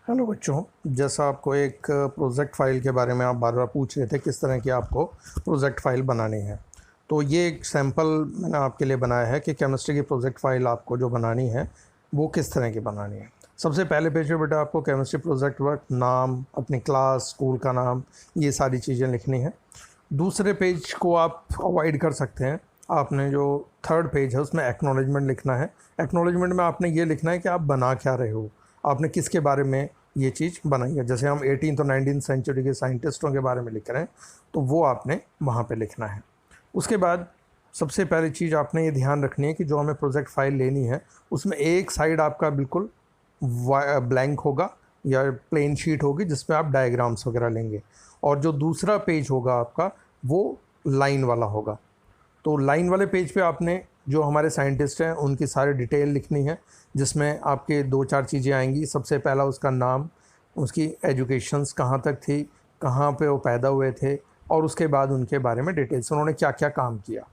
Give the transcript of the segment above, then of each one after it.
Hello बच्चों, जैसा आपको एक प्रोजेक्ट फ़ाइल के बारे में आप बार बार पूछ रहे थे किस तरह की आपको प्रोजेक्ट फ़ाइल बनानी है। तो ये एक सैम्पल मैंने आपके लिए बनाया है कि केमिस्ट्री की प्रोजेक्ट फ़ाइल आपको जो बनानी है वो किस तरह की बनानी है। सबसे पहले पेज पे बेटा आपको केमिस्ट्री प्रोजेक्ट वर्क नाम, अपनी क्लास, स्कूल का नाम, ये सारी चीज़ें लिखनी है। दूसरे पेज को आप अवॉइड कर सकते हैं। आपने जो थर्ड पेज है उसमें एक्नॉलेजमेंट लिखना है। एक्नॉलेजमेंट में आपने ये लिखना है कि आप बना क्या रहे हो, आपने किसके बारे में ये चीज़ बनाई है। जैसे हम 18th और 19th सेंचुरी के साइंटिस्टों के बारे में लिख रहे हैं तो वो आपने वहाँ पे लिखना है। उसके बाद सबसे पहली चीज़ आपने ये ध्यान रखनी है कि जो हमें प्रोजेक्ट फ़ाइल लेनी है उसमें एक साइड आपका बिल्कुल ब्लैंक होगा या प्लेन शीट होगी जिसमें आप डायग्राम्स वगैरह लेंगे, और जो दूसरा पेज होगा आपका वो लाइन वाला होगा। तो लाइन वाले पेज पे आपने जो हमारे साइंटिस्ट हैं उनकी सारी डिटेल लिखनी है, जिसमें आपके दो चार चीज़ें आएंगी। सबसे पहला उसका नाम, उसकी एजुकेशंस कहाँ तक थी, कहाँ पे वो पैदा हुए थे, और उसके बाद उनके बारे में डिटेल्स, उन्होंने क्या क्या काम किया।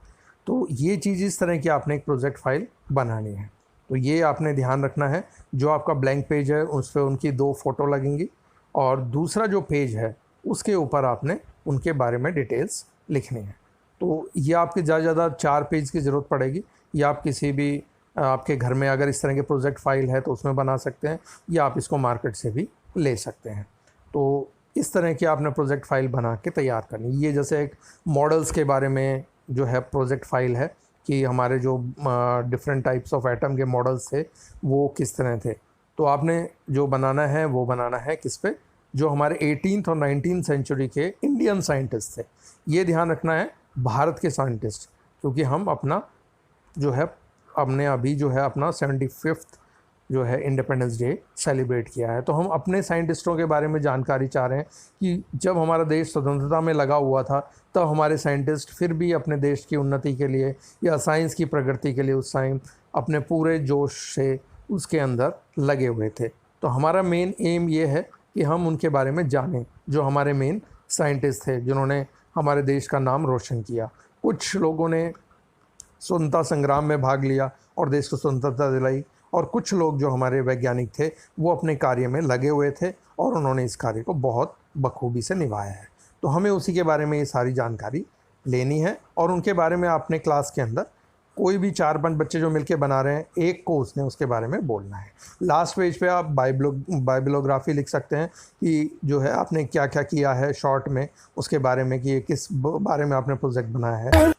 तो ये चीज़ इस तरह की आपने एक प्रोजेक्ट फ़ाइल बनानी है। तो ये आपने ध्यान रखना है। जो आपका ब्लैंक पेज है उस पर उनकी 2 फ़ोटो लगेंगी, और दूसरा जो पेज है उसके ऊपर आपने उनके बारे में डिटेल्स लिखनी है। तो ये आपके ज़्यादा से ज़्यादा 4 पेज की ज़रूरत पड़ेगी, या आप किसी भी आपके घर में अगर इस तरह की प्रोजेक्ट फ़ाइल है तो उसमें बना सकते हैं, या आप इसको मार्केट से भी ले सकते हैं। तो इस तरह की आपने प्रोजेक्ट फ़ाइल बना के तैयार करनी। ये जैसे एक मॉडल्स के बारे में जो है प्रोजेक्ट फ़ाइल है कि हमारे जो डिफरेंट टाइप्स ऑफ एटम के मॉडल्स थे वो किस तरह थे। तो आपने जो बनाना है वो बनाना है किस पे, जो हमारे 18th और 19th सेंचुरी के इंडियन साइंटिस्ट थे। ये ध्यान रखना है, भारत के साइंटिस्ट, क्योंकि हम अपना जो है हमने अभी जो है अपना 75th जो है इंडिपेंडेंस डे सेलिब्रेट किया है। तो हम अपने साइंटिस्टों के बारे में जानकारी चाह रहे हैं कि जब हमारा देश स्वतंत्रता में लगा हुआ था तब हमारे साइंटिस्ट फिर भी अपने देश की उन्नति के लिए या साइंस की प्रगति के लिए उस टाइम अपने पूरे जोश से उसके अंदर लगे हुए थे। तो हमारा मेन एम ये है कि हम उनके बारे में जानें, जो हमारे मेन साइंटिस्ट थे जिन्होंने हमारे देश का नाम रोशन किया। कुछ लोगों ने स्वतंत्रता संग्राम में भाग लिया और देश को स्वतंत्रता दिलाई, और कुछ लोग जो हमारे वैज्ञानिक थे वो अपने कार्य में लगे हुए थे और उन्होंने इस कार्य को बहुत बखूबी से निभाया है। तो हमें उसी के बारे में ये सारी जानकारी लेनी है, और उनके बारे में आपने क्लास के अंदर कोई भी 4-5 बच्चे जो मिलके बना रहे हैं, एक को उसने उसके बारे में बोलना है। लास्ट पेज पे आप बायोग्राफी लिख सकते हैं कि जो है आपने क्या क्या किया है शॉर्ट में, उसके बारे में कि किस बारे में आपने प्रोजेक्ट बनाया है।